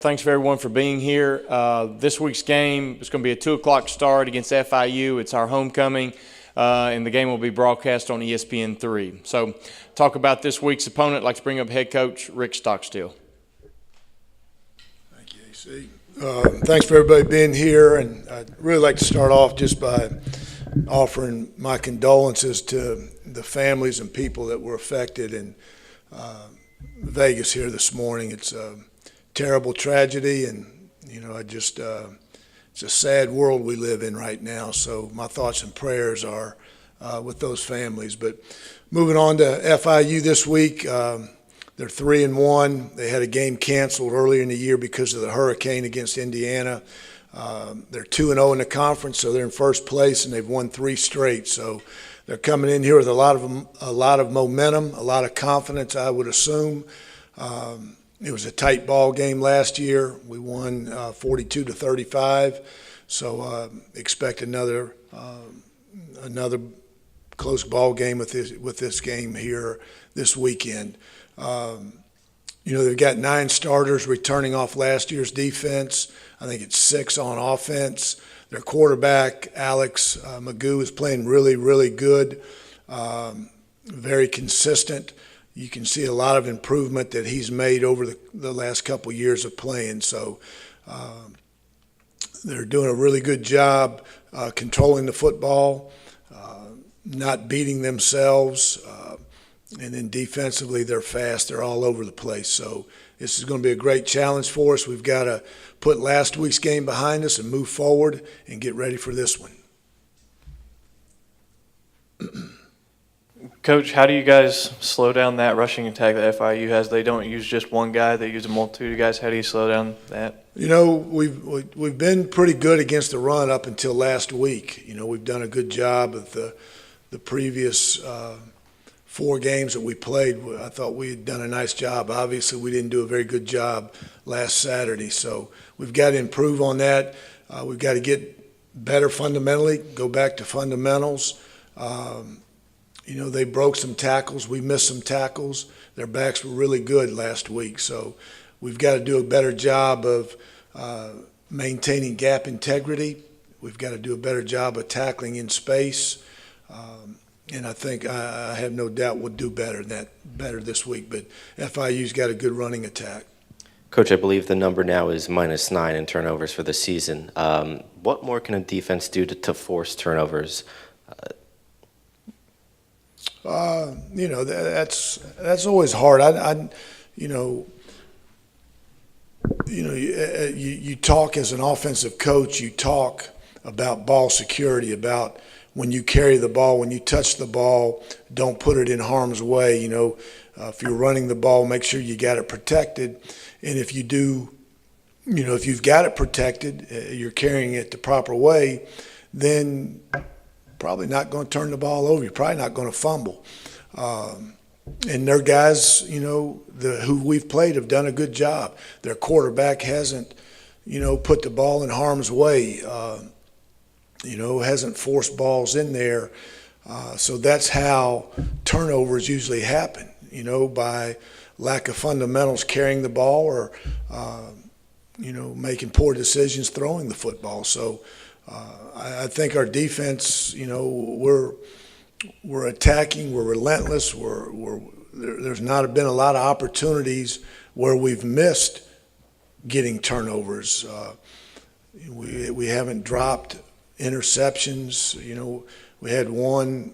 Thanks for everyone for being here. This week's game is going to be a 2 o'clock start against FIU. It's our homecoming, and the game will be broadcast on ESPN3. So talk about this week's opponent. I'd like to bring up head coach Rick Stockstill. Thank you, AC. Thanks for everybody being here, and I'd really like to start off just by offering my condolences to the families and people that were affected in Vegas here this morning. It's a terrible tragedy, and it's a sad world we live in right now. So my thoughts and prayers are with those families. But moving on to FIU this week, they're 3-1. They had a game canceled earlier in the year because of the hurricane against Indiana. They're 2-0 in the conference, so they're in first place, and they've won 3 straight. So they're coming in here with a lot of momentum, a lot of confidence, I would assume. It was a tight ball game last year. We won 42-35. So expect another close ball game with this game here this weekend. They've got 9 starters returning off last year's defense. I think it's 6 on offense. Their quarterback, Alex Magoo, is playing really, really good, very consistent. You can see a lot of improvement that he's made over the last couple of years of playing. So they're doing a really good job controlling the football, not beating themselves. And then defensively, they're fast. They're all over the place. So this is going to be a great challenge for us. We've got to put last week's game behind us and move forward and get ready for this one. Coach, how do you guys slow down that rushing attack that FIU has? They don't use just one guy; they use a multitude of guys. How do you slow down that? We've been pretty good against the run up until last week. We've done a good job of the previous 4 games that we played. I thought we had done a nice job. Obviously, we didn't do a very good job last Saturday, so we've got to improve on that. We've got to get better fundamentally, go back to fundamentals. They broke some tackles. We missed some tackles. Their backs were really good last week. So we've got to do a better job of maintaining gap integrity. We've got to do a better job of tackling in space. And I think I have no doubt we'll do better this week. But FIU's got a good running attack. Coach, I believe the number now is -9 in turnovers for the season. What more can a defense do to force turnovers? That's always hard. You talk as an offensive coach. You talk about ball security, about when you carry the ball, when you touch the ball, don't put it in harm's way. If you're running the ball, make sure you got it protected. And if you do, if you've got it protected, you're carrying it the proper way, then probably not going to turn the ball over. You're probably not going to fumble. And their guys, who we've played have done a good job. Their quarterback hasn't, put the ball in harm's way, hasn't forced balls in there. So that's how turnovers usually happen, by lack of fundamentals carrying the ball or, making poor decisions throwing the football. So I think our defense, we're attacking, we're relentless, there's not been a lot of opportunities where we've missed getting turnovers. We haven't dropped interceptions. We had one,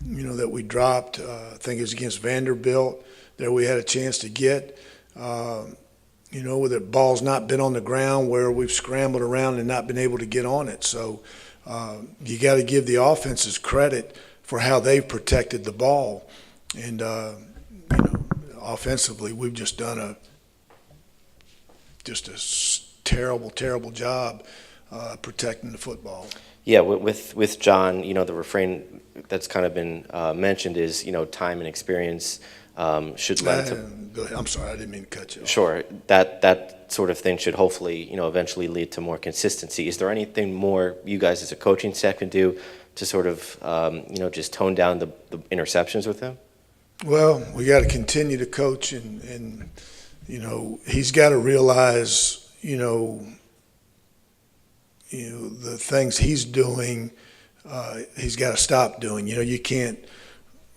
that we dropped, I think it was against Vanderbilt. There we had a chance to get. Where the ball's not been on the ground, where we've scrambled around and not been able to get on it. So you got to give the offenses credit for how they've protected the ball. And, offensively, we've just done a terrible, terrible job protecting the football. Yeah, with John, the refrain that's kind of been mentioned is, time and experience should lend to. Go ahead. I'm sorry, I didn't mean to cut you off. Sure, that sort of thing should hopefully, eventually lead to more consistency. Is there anything more you guys as a coaching staff can do to sort of, just tone down the interceptions with him? Well, we got to continue to coach and he's got to realize, the things he's doing, he's got to stop doing. You can't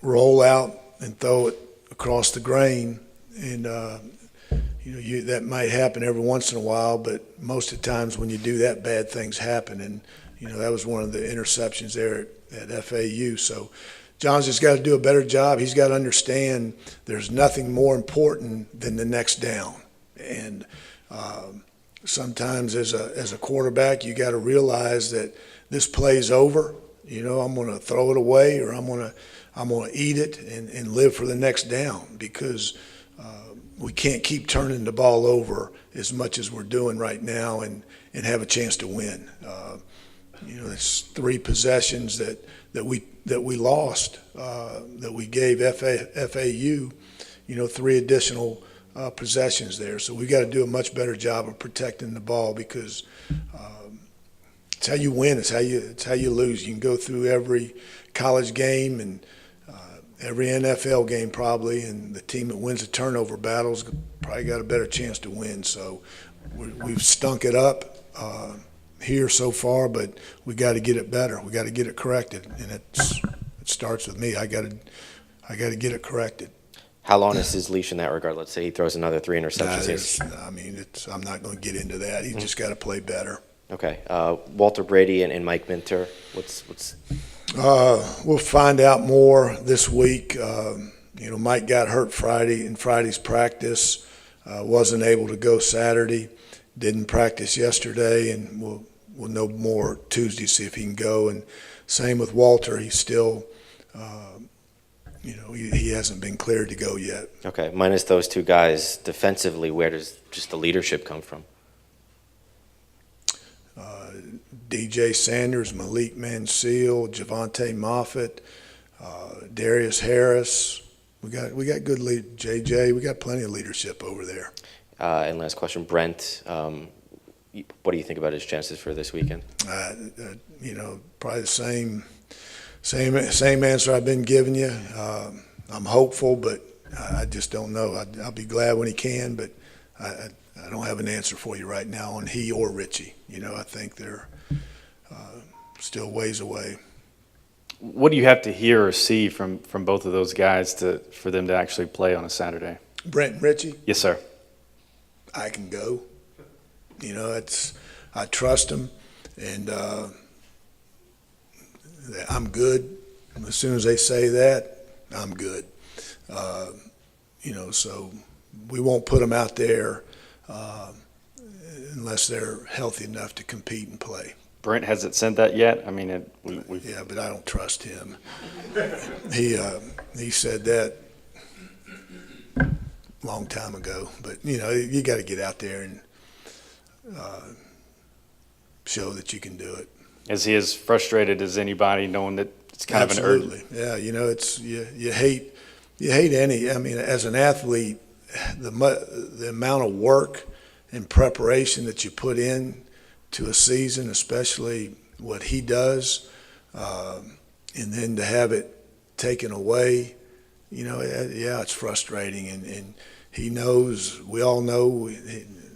roll out and throw it across the grain, and that might happen every once in a while, but most of the times when you do that, bad things happen, and that was one of the interceptions there at FAU. So John's just got to do a better job. He's got to understand there's nothing more important than the next down, and sometimes as a quarterback, you got to realize that this play's over. I'm going to throw it away, or I'm going to eat it and live for the next down, because we can't keep turning the ball over as much as we're doing right now and have a chance to win. It's 3 possessions that we lost, that we gave FAU, 3 additional possessions there. So we got to do a much better job of protecting the ball, because it's how you win. It's how you lose. You can go through every college game and every NFL game probably, and the team that wins the turnover battles probably got a better chance to win. So we've stunk it up here so far, but we got to get it better. We got to get it corrected, and it starts with me. I got to get it corrected. How long is his leash in that regard? Let's say he throws another 3 interceptions. I'm not going to get into that. He's just got to play better. Okay. Walter Brady and Mike Minter, what's we'll find out more this week. Mike got hurt in Friday's practice, wasn't able to go Saturday, didn't practice yesterday, and we'll know more Tuesday, see if he can go. And same with Walter. He's still, he hasn't been cleared to go yet. Okay. Minus those 2 guys, defensively, where does just the leadership come from? DJ Sanders, Malik Mansell, Javante Moffitt, Darius Harris. We got good lead. JJ. We got plenty of leadership over there. And last question, Brent. What do you think about his chances for this weekend? Probably the same answer I've been giving you. I'm hopeful, but I just don't know. I'll be glad when he can, but I don't have an answer for you right now on he or Richie. I think they're still ways away. What do you have to hear or see from both of those guys for them to actually play on a Saturday? Brent Richie? Yes, sir. I can go. I trust him, and I'm good. As soon as they say that, I'm good. So we won't put them out there unless they're healthy enough to compete and play. Brent hasn't said that yet. I mean, yeah, but I don't trust him. He said that a long time ago. But you got to get out there and show that you can do it. Is he as frustrated as anybody, knowing that it's kind Absolutely. of an urgent? Yeah, it's you hate any. I mean, as an athlete, the amount of work and preparation that you put in to a season, especially what he does, and then to have it taken away, it's frustrating. And he knows, we all know,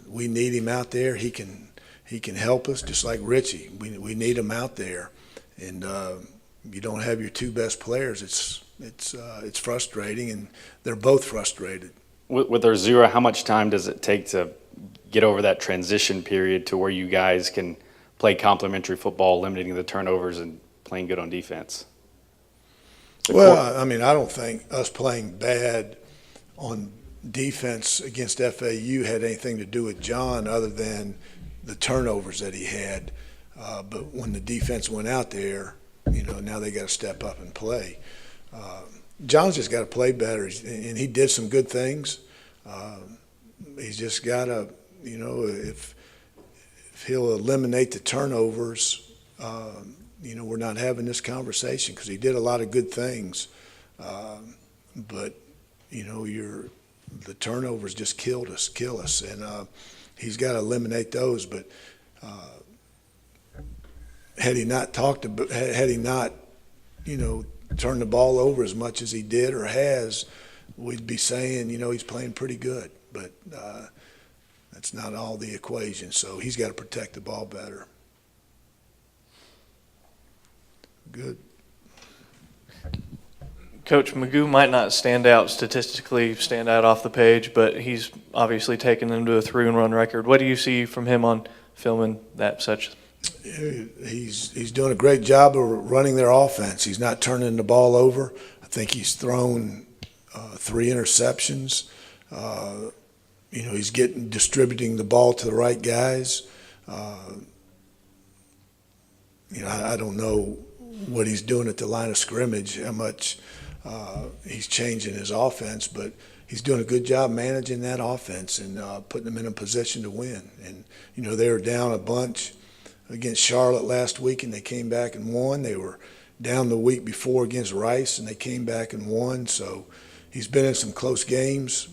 we need him out there. He can help us, just like Richie. We need him out there, and you don't have your 2 best players. It's frustrating, and they're both frustrated. With Arzura, how much time does it take to get over that transition period to where you guys can play complementary football, limiting the turnovers and playing good on defense? Well, I don't think us playing bad on defense against FAU had anything to do with John other than the turnovers that he had. But when the defense went out there, now they got to step up and play. John's just got to play better, and he did some good things. He's just got to, if he'll eliminate the turnovers, we're not having this conversation, because he did a lot of good things. But, the turnovers just kill us. And he's got to eliminate those. But had he not turned the ball over as much as he did or has, we'd be saying, he's playing pretty good. but that's not all the equation. So he's got to protect the ball better. Good. Coach, Magoo might not stand out statistically, stand out off the page, but he's obviously taken them to a 3-run record. What do you see from him on filming that such? He's doing a great job of running their offense. He's not turning the ball over. I think he's thrown 3 interceptions. He's distributing the ball to the right guys. I don't know what he's doing at the line of scrimmage, how much he's changing his offense, but he's doing a good job managing that offense and putting them in a position to win. And, they were down a bunch against Charlotte last week, and they came back and won. They were down the week before against Rice, and they came back and won. So he's been in some close games.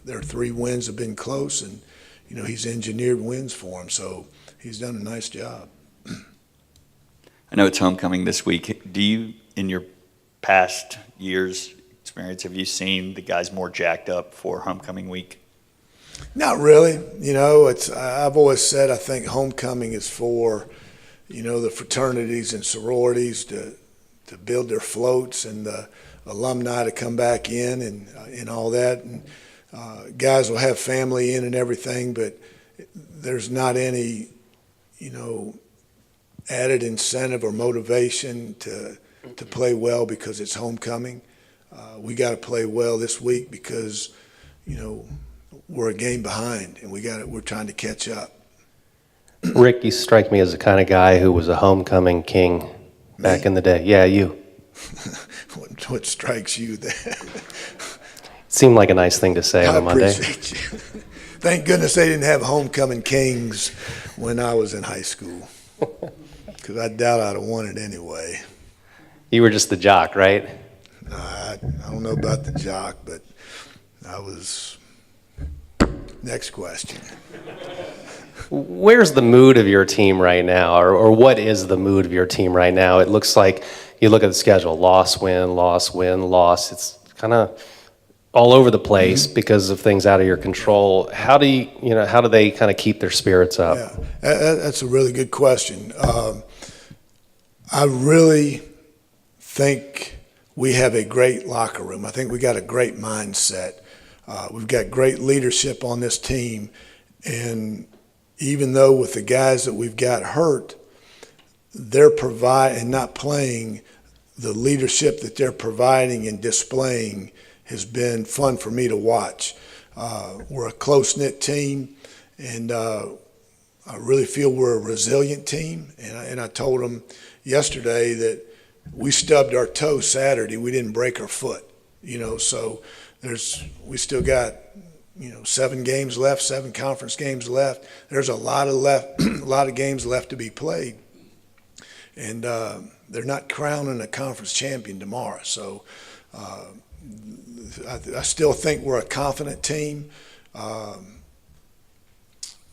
Their 3 wins have been close, and, he's engineered wins for them. So he's done a nice job. I know it's homecoming this week. Do you, in your past years' experience, have you seen the guys more jacked up for homecoming week? Not really. I've always said I think homecoming is for, the fraternities and sororities to build their floats and the alumni to come back in and all that. And guys will have family in and everything, but there's not any, added incentive or motivation to play well because it's homecoming. We got to play well this week because, we're a game behind and we're trying to catch up. Rick, you strike me as the kind of guy who was a homecoming king back in the day. Yeah, you. What strikes you there? Seemed like a nice thing to say on a Monday. I appreciate you. Thank goodness they didn't have homecoming kings when I was in high school. Because I doubt I'd have won it anyway. You were just the jock, right? I don't know about the jock, but I was. Next question. Where's the mood of your team right now? Or what is the mood of your team right now? It looks like you look at the schedule, loss, win, loss, win, loss. It's kind of all over the place because of things out of your control. How do they kind of keep their spirits up? Yeah, that's a really good question. I really think we have a great locker room. I think we got a great mindset. We've got great leadership on this team, and even though with the guys that we've got hurt, they're and not playing, the leadership that they're providing and displaying has been fun for me to watch. We're a close-knit team, and I really feel we're a resilient team. And I told them yesterday that we stubbed our toe Saturday. We didn't break our foot, so we still got 7 games left, 7 conference games left. There's a lot of games left to be played, and they're not crowning a conference champion tomorrow. So I still think we're a confident team.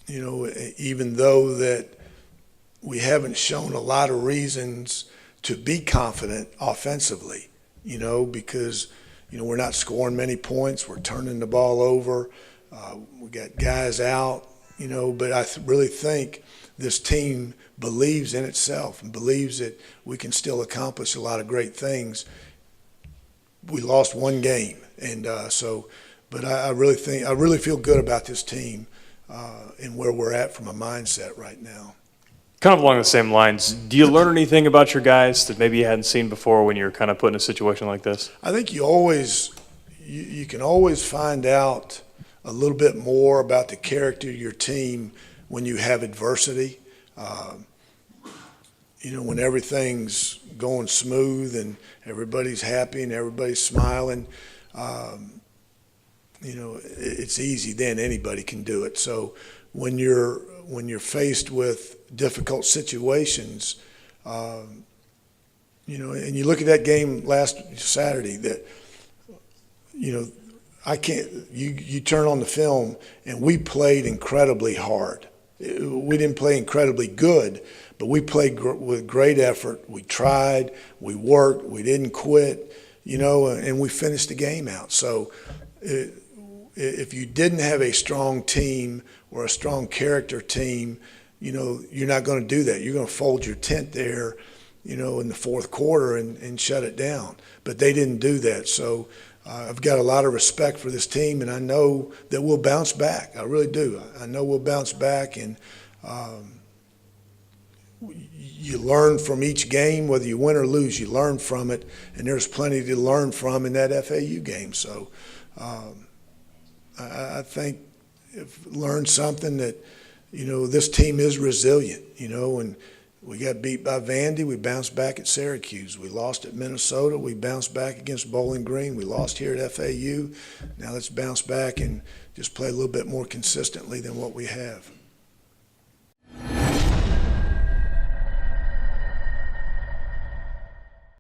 Even though that we haven't shown a lot of reasons to be confident offensively, because we're not scoring many points. We're turning the ball over. We got guys out, but I really think this team believes in itself and believes that we can still accomplish a lot of great things. We lost 1 game, and but I really feel good about this team and where we're at from a mindset right now. Kind of along the same lines, do you learn anything about your guys that maybe you hadn't seen before when you're kind of put in a situation like this? I think you can always find out a little bit more about the character of your team when you have adversity. When everything's going smooth and everybody's happy and everybody's smiling, it's easy then. Anybody can do it. So when you're faced with difficult situations, and you look at that game last Saturday, that you turn on the film and we played incredibly hard. We didn't play incredibly good, but we played with great effort. We tried, we worked, we didn't quit, and we finished the game out. So if you didn't have a strong team or a strong character team, you're not going to do that. You're going to fold your tent there, in the fourth quarter and shut it down. But they didn't do that. So I've got a lot of respect for this team, and I know that we'll bounce back. I really do. I know we'll bounce back, and you learn from each game, whether you win or lose, you learn from it, and there's plenty to learn from in that FAU game. So I think I've learned something that, this team is resilient, and we got beat by Vandy. We bounced back at Syracuse. We lost at Minnesota. We bounced back against Bowling Green. We lost here at FAU. Now let's bounce back and just play a little bit more consistently than what we have.